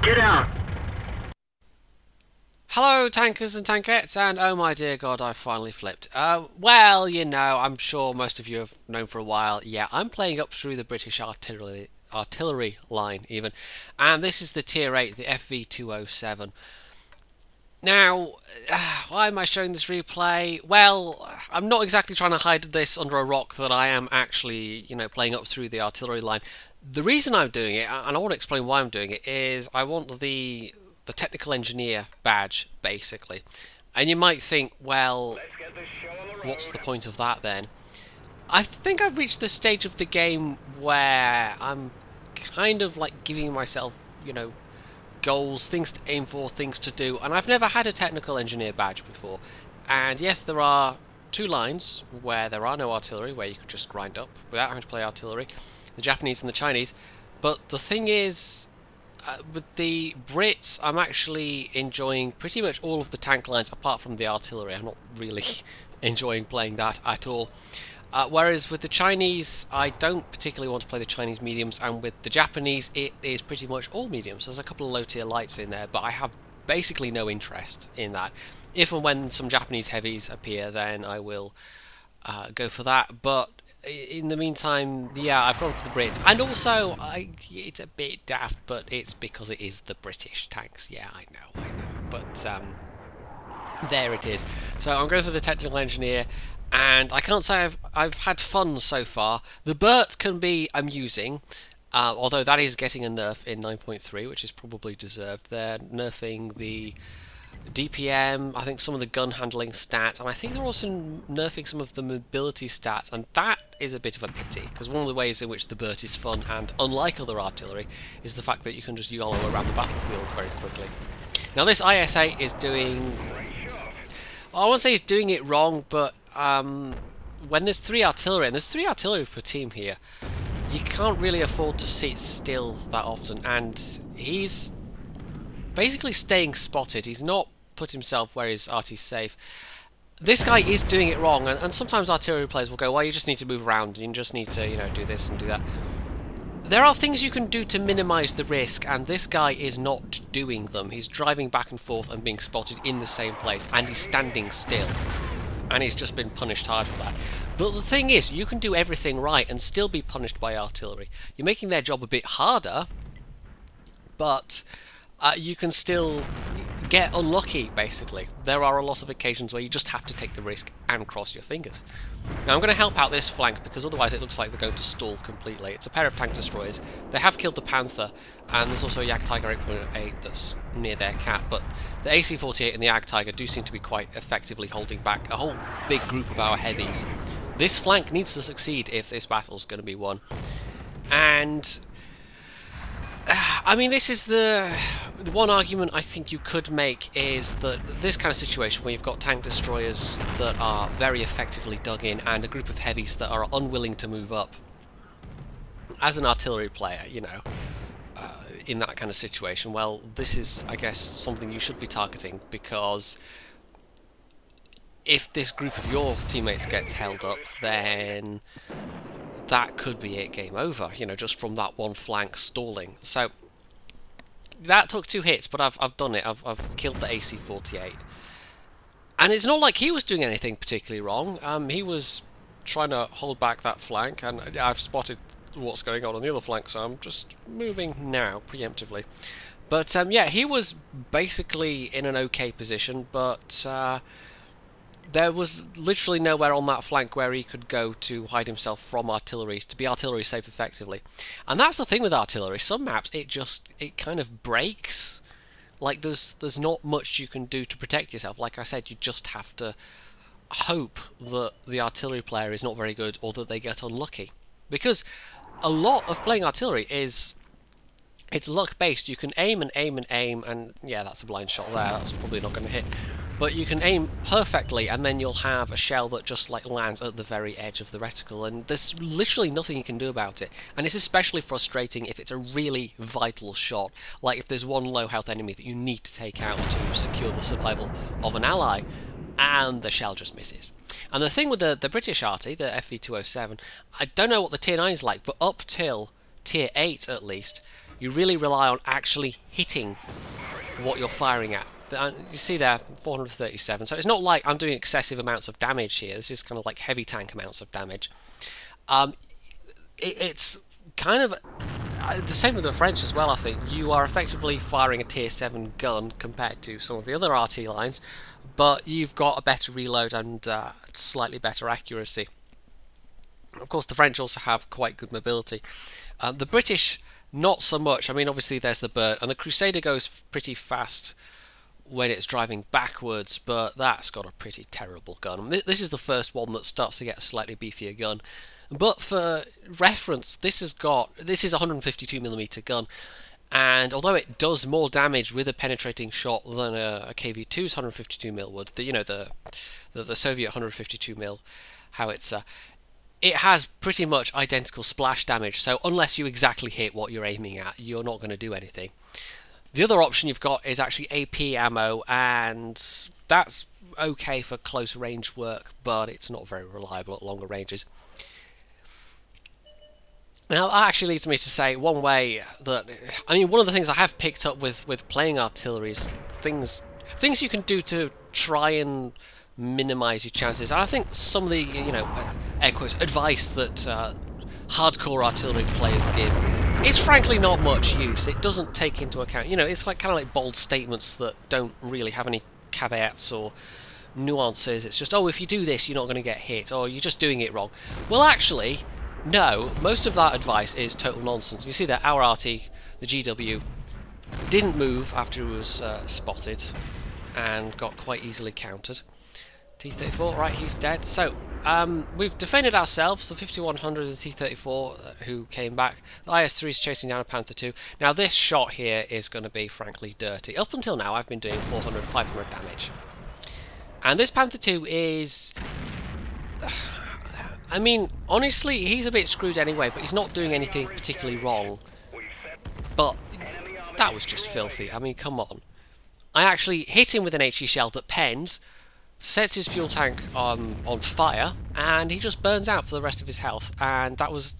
Get out! Hello tankers and tankettes, and oh my dear god, I finally flipped. Well, you know, I'm sure most of you have known for a while, yeah, I'm playing up through the British artillery line even, and this is the tier 8, the FV207. Now, why am I showing this replay? Well, I'm not exactly trying to hide this under a rock that I am actually, you know, playing up through the artillery line. The reason I'm doing it, and I want to explain why I'm doing it, is I want the technical engineer badge, basically. And you might think, well, what's the point of that then? I think I've reached the stage of the game where I'm kind of like giving myself, you know, goals, things to aim for, things to do, and I've never had a technical engineer badge before. And yes, there are two lines where there are no artillery, where you could just grind up without having to play artillery, the Japanese and the Chinese. But the thing is, with the Brits, I'm actually enjoying pretty much all of the tank lines apart from the artillery. I'm not really enjoying playing that at all. Whereas with the Chinese, I don't particularly want to play the Chinese mediums, and with the Japanese, it is pretty much all mediums. There's a couple of low-tier lights in there, but I have basically no interest in that. If and when some Japanese heavies appear, then I will go for that. But in the meantime, yeah, I've gone for the Brits. And also, it's a bit daft, but it's because it is the British tanks. Yeah, I know. But there it is. So I'm going for the technical engineer. And I can't say I've had fun so far. The Burt can be amusing, although that is getting a nerf in 9.3, which is probably deserved. They're nerfing the DPM, I think some of the gun handling stats, and I think they're also nerfing some of the mobility stats, and that is a bit of a pity, because one of the ways in which the Burt is fun, and unlike other artillery, is the fact that you can just YOLO around the battlefield very quickly. Now this IS-8 is doing... well, I won't say it's doing it wrong, but when there's 3 artillery, and there's 3 artillery per team here, you can't really afford to sit still that often, and he's basically staying spotted. He's not put himself where his RT's safe. This guy is doing it wrong, and sometimes artillery players will go, well, you just need to move around, you just need to, you know, do this and do that. There are things you can do to minimise the risk, and this guy is not doing them. He's driving back and forth and being spotted in the same place, and he's standing still. And he's just been punished hard for that. But the thing is, you can do everything right and still be punished by artillery. You're making their job a bit harder, but you can still get unlucky, basically. There are a lot of occasions where you just have to take the risk and cross your fingers. Now I'm going to help out this flank, because otherwise it looks like they're going to stall completely. It's a pair of tank destroyers. They have killed the Panther, and there's also a Jagdtiger 8.8 that's near their cat, but the AC-48 and the Jagdtiger do seem to be quite effectively holding back a whole big group of our heavies. This flank needs to succeed if this battle's going to be won. And I mean, this is the one argument I think you could make, is that this kind of situation where you've got tank destroyers that are very effectively dug in and a group of heavies that are unwilling to move up. As an artillery player, you know, in that kind of situation, well, this is, I guess, something you should be targeting, because if this group of your teammates gets held up, then that could be it, game over, you know, just from that one flank stalling. So that took 2 hits, but I've done it. I've killed the AC-48, and it's not like he was doing anything particularly wrong. He was trying to hold back that flank, and I've spotted what's going on the other flank, so I'm just moving now preemptively. But yeah, he was basically in an okay position, but there was literally nowhere on that flank where he could go to hide himself from artillery, to be artillery safe effectively. And that's the thing with artillery. Some maps, it kind of breaks. Like, there's not much you can do to protect yourself. Like I said, you just have to hope that the artillery player is not very good, or that they get unlucky. Because a lot of playing artillery is... it's luck based. You can aim and aim and aim, and yeah, that's a blind shot there, that's probably not going to hit. But you can aim perfectly, and then you'll have a shell that just like lands at the very edge of the reticle, and there's literally nothing you can do about it. And it's especially frustrating if it's a really vital shot, like if there's one low health enemy that you need to take out to secure the survival of an ally, and the shell just misses. And the thing with the British arty, the FV207, I don't know what the tier 9 is like, but up till tier 8 at least, you really rely on actually hitting what you're firing at. You see there, 437, so it's not like I'm doing excessive amounts of damage here. This is kind of like heavy tank amounts of damage. It's kind of the same with the French as well, I think. You are effectively firing a tier 7 gun compared to some of the other RT lines, but you've got a better reload and slightly better accuracy. Of course, the French also have quite good mobility. The British, not so much. I mean, obviously there's the bird, and the Crusader goes pretty fast when it's driving backwards, but that's got a pretty terrible gun. This is the first one that starts to get a slightly beefier gun. But for reference, this is a 152mm gun, and although it does more damage with a penetrating shot than a KV2's 152mm would, the Soviet 152mm howitzer, it has pretty much identical splash damage, so unless you exactly hit what you're aiming at, you're not going to do anything. The other option you've got is actually AP ammo, and that's okay for close range work, but it's not very reliable at longer ranges. Now that actually leads me to say one way that, I mean, one of the things I have picked up with playing artillery is things you can do to try and minimise your chances. And I think some of the, air quotes, advice that hardcore artillery players give is frankly not much use. It doesn't take into account, it's like kind of like bold statements that don't really have any caveats or nuances. It's just, oh, if you do this, you're not going to get hit, or you're just doing it wrong. Well, actually, no, most of that advice is total nonsense. You see that our RT, the GW, didn't move after he was spotted and got quite easily countered. T-34, right, he's dead. So, we've defended ourselves, the 5100 and T-34 who came back. The IS-3 is chasing down a Panther 2. Now this shot here is going to be frankly dirty. Up until now I've been doing 400, 500 damage. And this Panther 2 is... I mean, honestly, he's a bit screwed anyway, but he's not doing anything particularly wrong. But that was just filthy. I mean, come on. I actually hit him with an HE shell that pens, sets his fuel tank on fire, and he just burns out for the rest of his health. And that was...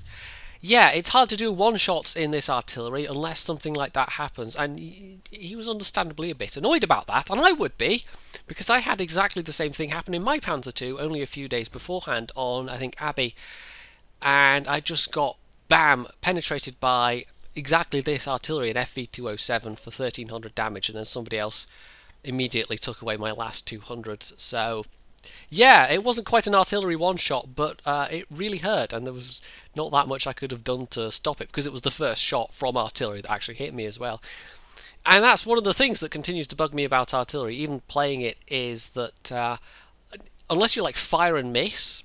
yeah, it's hard to do one-shots in this artillery unless something like that happens. And he was understandably a bit annoyed about that, and I would be, because I had exactly the same thing happen in my Panther 2 only a few days beforehand on, I think, Abbey. And I just got, bam, penetrated by exactly this artillery, an FV207 for 1300 damage, and then somebody else immediately took away my last 200. So yeah, it wasn't quite an artillery one-shot, but it really hurt, and there was not that much I could have done to stop it, because it was the first shot from artillery that actually hit me as well. And that's one of the things that continues to bug me about artillery, even playing it, is that unless you like fire and miss,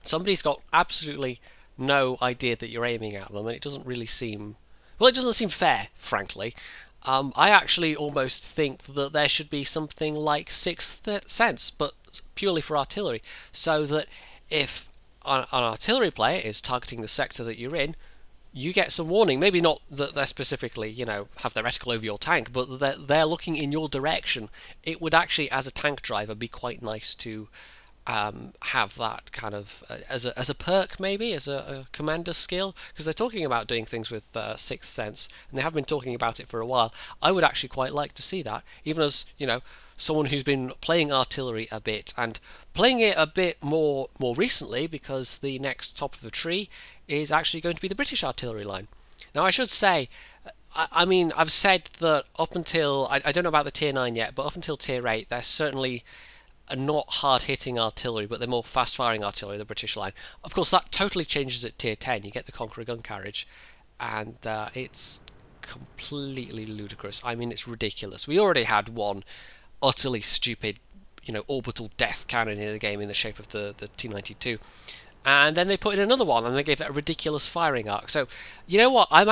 somebody's got absolutely no idea that you're aiming at them, and it doesn't really seem... well, it doesn't seem fair, frankly. I actually almost think that there should be something like Sixth Sense, but purely for artillery, so that if an artillery player is targeting the sector that you're in, you get some warning. Maybe not that they're specifically, have their reticle over your tank, but that they're looking in your direction. It would actually, as a tank driver, be quite nice to have that kind of as a perk, maybe as a commander skill, because they're talking about doing things with Sixth Sense, and they have been talking about it for a while. I would actually quite like to see that, even as someone who's been playing artillery a bit, and playing it a bit more recently, because the next top of the tree is actually going to be the British artillery line. Now I should say, I mean, I've said that up until, I don't know about the tier 9 yet, but up until tier 8 they're certainly not hard-hitting artillery, but they're more fast-firing artillery, the British line. Of course, that totally changes at tier 10. You get the Conqueror gun carriage, and it's completely ludicrous. I mean, it's ridiculous. We already had one utterly stupid, orbital death cannon in the game in the shape of the T-92. And then they put in another one, and they gave it a ridiculous firing arc. So, you know what? I'm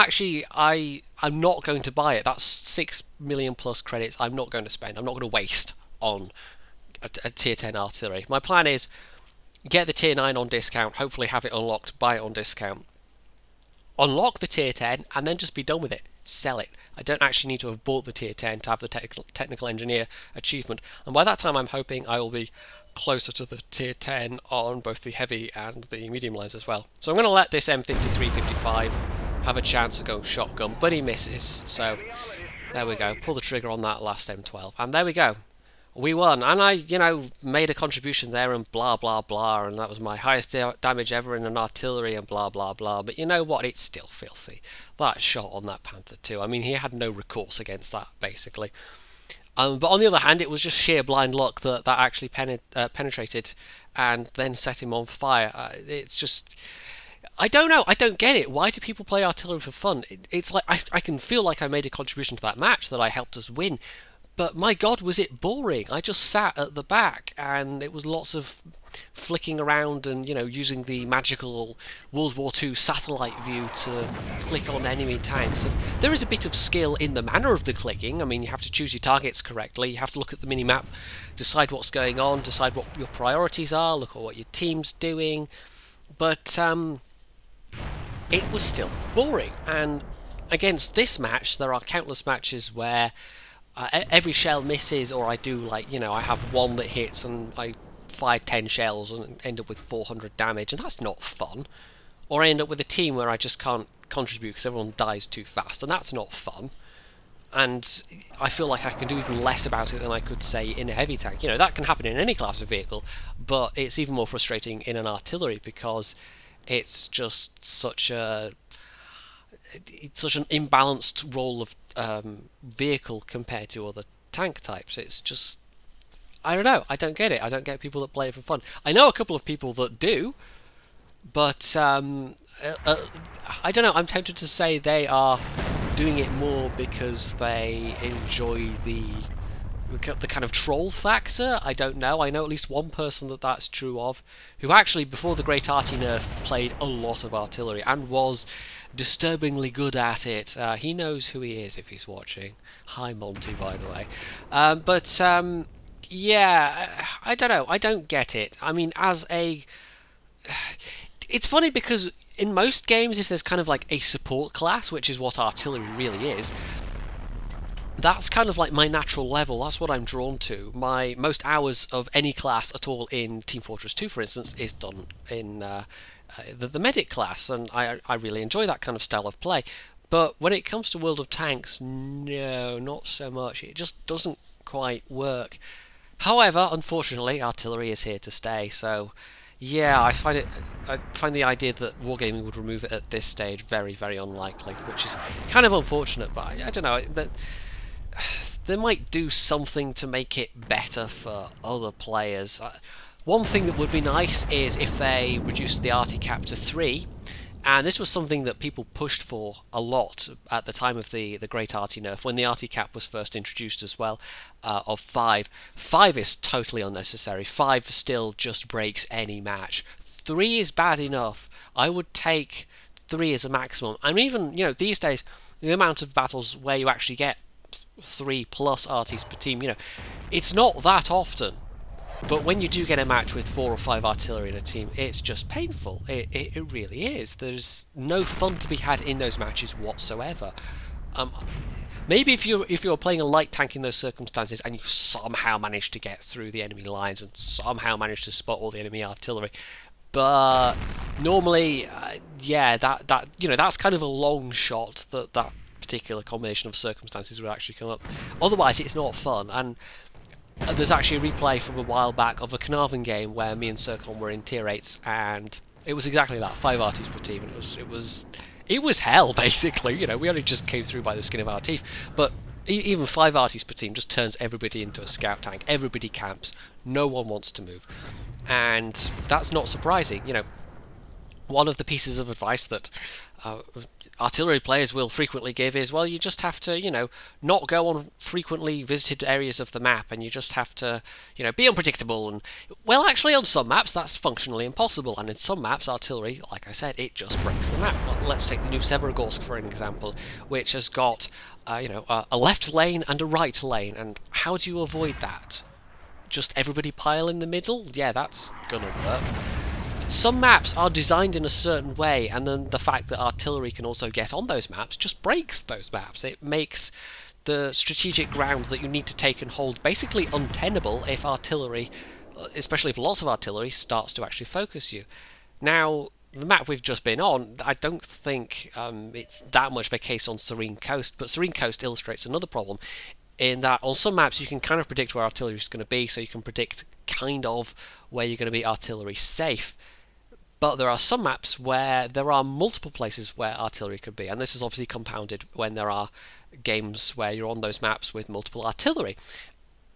not going to buy it. That's 6 million plus credits I'm not going to spend. I'm not going to waste on a tier 10 artillery. My plan is get the tier 9 on discount, hopefully have it unlocked, buy it on discount, unlock the tier 10, and then just be done with it. Sell it. I don't actually need to have bought the tier 10 to have the technical engineer achievement, and by that time I'm hoping I will be closer to the tier 10 on both the heavy and the medium lines as well. So I'm going to let this M53-55 have a chance of going shotgun, but he misses. So there we go. Pull the trigger on that last M12, and there we go. We won, and I, made a contribution there and blah blah blah, and that was my highest damage ever in an artillery and blah blah blah. But you know what? It's still filthy. That shot on that Panther 2. I mean, he had no recourse against that basically. But on the other hand, it was just sheer blind luck that actually penetrated and then set him on fire. It's just, I don't know. I don't get it. Why do people play artillery for fun? It's like I can feel like I made a contribution to that match, that I helped us win. But my God, was it boring? I just sat at the back, and it was lots of flicking around and, using the magical World War II satellite view to click on enemy tanks. And there is a bit of skill in the manner of the clicking. I mean, you have to choose your targets correctly. You have to look at the minimap, decide what's going on, decide what your priorities are, look at what your team's doing. But it was still boring. And against this match, there are countless matches where every shell misses, or I do I have one that hits and I fire 10 shells and end up with 400 damage, and that's not fun. Or I end up with a team where I just can't contribute because everyone dies too fast, and that's not fun. And I feel like I can do even less about it than I could, say, in a heavy tank. That can happen in any class of vehicle, but it's even more frustrating in an artillery because it's just such an imbalanced role of vehicle compared to other tank types. It's just, I don't know, I don't get it. I don't get people that play it for fun. I know a couple of people that do, but I don't know, I'm tempted to say they are doing it more because they enjoy the kind of troll factor. I don't know. I know at least one person that's true of, who actually before the Great Arty nerf played a lot of artillery and was disturbingly good at it. He knows who he is if he's watching. Hi Monty, by the way. Yeah, I don't know. I don't get it. I mean, it's funny because in most games, if there's kind of like a support class, which is what artillery really is, that's kind of like my natural level. That's what I'm drawn to. My most hours of any class at all in Team Fortress 2, for instance, is done in the medic class, and I really enjoy that kind of style of play. But when it comes to World of Tanks, no, not so much. It just doesn't quite work. However, unfortunately, artillery is here to stay. So, yeah, I find the idea that Wargaming would remove it at this stage very, very unlikely, which is kind of unfortunate. But I don't know. They might do something to make it better for other players. One thing that would be nice is if they reduced the arty cap to 3, and this was something that people pushed for a lot at the time of the Great Arty nerf, when the arty cap was first introduced as well, of 5. 5 is totally unnecessary. 5 still just breaks any match. 3 is bad enough. I would take 3 as a maximum. And even, these days, the amount of battles where you actually get 3+ arties per team, it's not that often. But when you do get a match with 4 or 5 artillery in a team, it's just painful. It really is. There's no fun to be had in those matches whatsoever. Maybe if you're playing a light tank in those circumstances and you somehow manage to get through the enemy lines and somehow manage to spot all the enemy artillery, but normally, yeah, that's kind of a long shot that particular combination of circumstances would actually come up. Otherwise, it's not fun. And there's actually a replay from a while back of a Carnarvon game where me and Circon were in tier 8s, and it was exactly that, 5 arties per team, and it was hell basically. We only just came through by the skin of our teeth. But even 5 arties per team just turns everybody into a scout tank. Everybody camps. No one wants to move, and that's not surprising. One of the pieces of advice that artillery players will frequently give is, well, you just have to, not go on frequently visited areas of the map, and you just have to, be unpredictable. And, well, actually, on some maps, that's functionally impossible, and in some maps, artillery, like I said, it just breaks the map. Well, let's take the new Severogorsk for an example, which has got, a left lane and a right lane, and how do you avoid that? Just everybody pile in the middle? Yeah, that's gonna work. Some maps are designed in a certain way, and then the fact that artillery can also get on those maps just breaks those maps. It makes the strategic ground that you need to take and hold basically untenable if artillery, especially if lots of artillery, starts to actually focus you. Now, the map we've just been on, I don't think it's that much of a case on Serene Coast, but Serene Coast illustrates another problem in that on some maps you can kind of predict where artillery is going to be, so you can predict kind of where you're going to be artillery safe. But there are some maps where there are multiple places where artillery could be, and this is obviously compounded when there are games where you're on those maps with multiple artillery.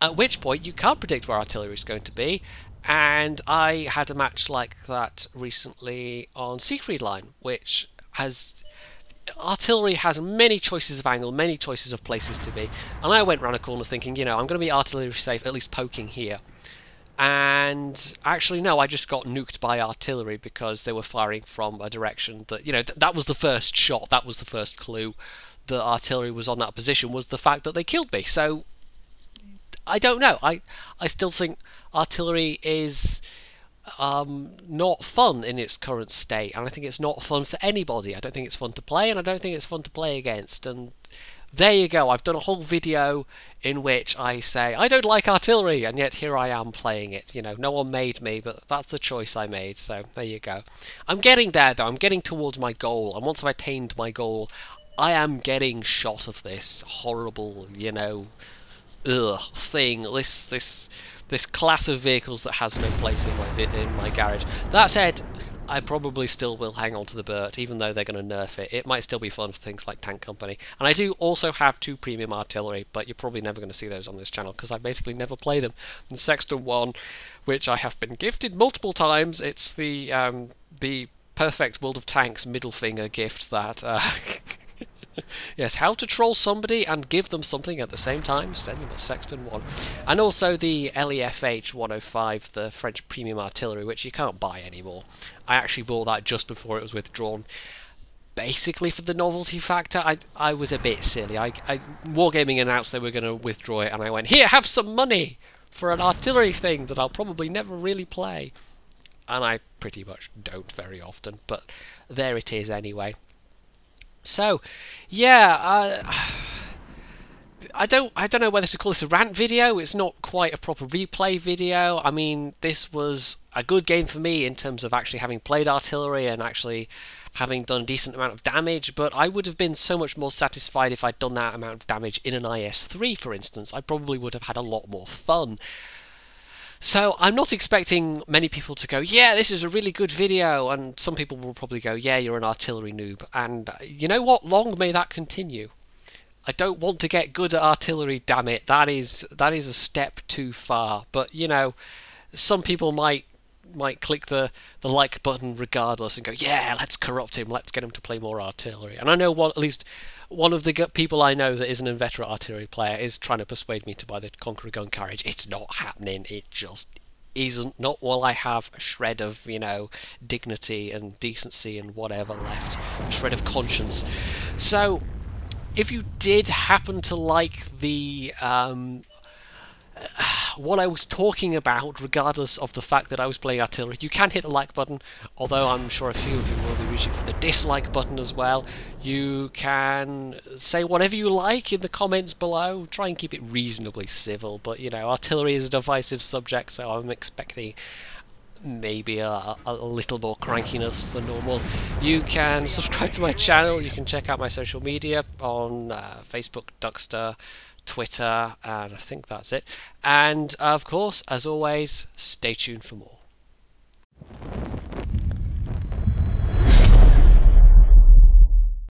At which point you can't predict where artillery is going to be, and I had a match like that recently on Siegfried Line, which has artillery has many choices of angle, many choices of places to be, and I went round a corner thinking, you know, I'm going to be artillery safe, at least poking here. And actually, no, I just got nuked by artillery because they were firing from a direction that, you know, that was the first shot, that was the first clue that artillery was on that position, was the fact that they killed me. So, I don't know. I still think artillery is not fun in its current state, and I think it's not fun for anybody. I don't think it's fun to play, and I don't think it's fun to play against, and there you go. I've done a whole video in which I say I don't like artillery, and yet here I am playing it. You know, no one made me, but that's the choice I made, so there you go. I'm getting there, though. I'm getting towards my goal, and once I've attained my goal, I am getting shot of this horrible, you know, thing, this class of vehicles that has no place in my garage. That said, I probably still will hang on to the Burt, even though they're going to nerf it. It might still be fun for things like Tank Company. And I do also have 2 premium artillery, but you're probably never going to see those on this channel, because I basically never play them. The Sexton 1, which I have been gifted multiple times, it's the perfect World of Tanks middle finger gift that... yes, how to troll somebody and give them something at the same time, send them a Sexton 1. And also the FV207, the French premium artillery, which you can't buy anymore. I actually bought that just before it was withdrawn, basically for the novelty factor. I was a bit silly. Wargaming announced they were going to withdraw it, and I went, here, have some money for an artillery thing that I'll probably never really play. And I pretty much don't very often, but there it is anyway. So, yeah, I don't know whether to call this a rant video. It's not quite a proper replay video. I mean, this was a good game for me in terms of actually having played artillery and actually having done a decent amount of damage, but I would have been so much more satisfied if I'd done that amount of damage in an IS-3, for instance. I probably would have had a lot more fun. So I'm not expecting many people to go, yeah, this is a really good video, and some people will probably go, yeah, you're an artillery noob, and you know what, long may that continue. I don't want to get good at artillery, damn it, that is a step too far, but you know, some people might click the like button regardless and go, yeah, let's corrupt him, let's get him to play more artillery. And I know at least one of the people I know that is an inveterate artillery player is trying to persuade me to buy the Conqueror gun carriage. It's not happening, it just isn't, not while I have a shred of, you know, dignity and decency and whatever left, a shred of conscience. So if you did happen to like the what I was talking about, regardless of the fact that I was playing artillery, you can hit the like button, although I'm sure a few of you will be reaching for the dislike button as well. You can say whatever you like in the comments below, try and keep it reasonably civil, but you know, artillery is a divisive subject, so I'm expecting maybe a little more crankiness than normal. You can subscribe to my channel, you can check out my social media on Facebook, Duckster, Twitter, and I think that's it. And of course, as always, stay tuned for more.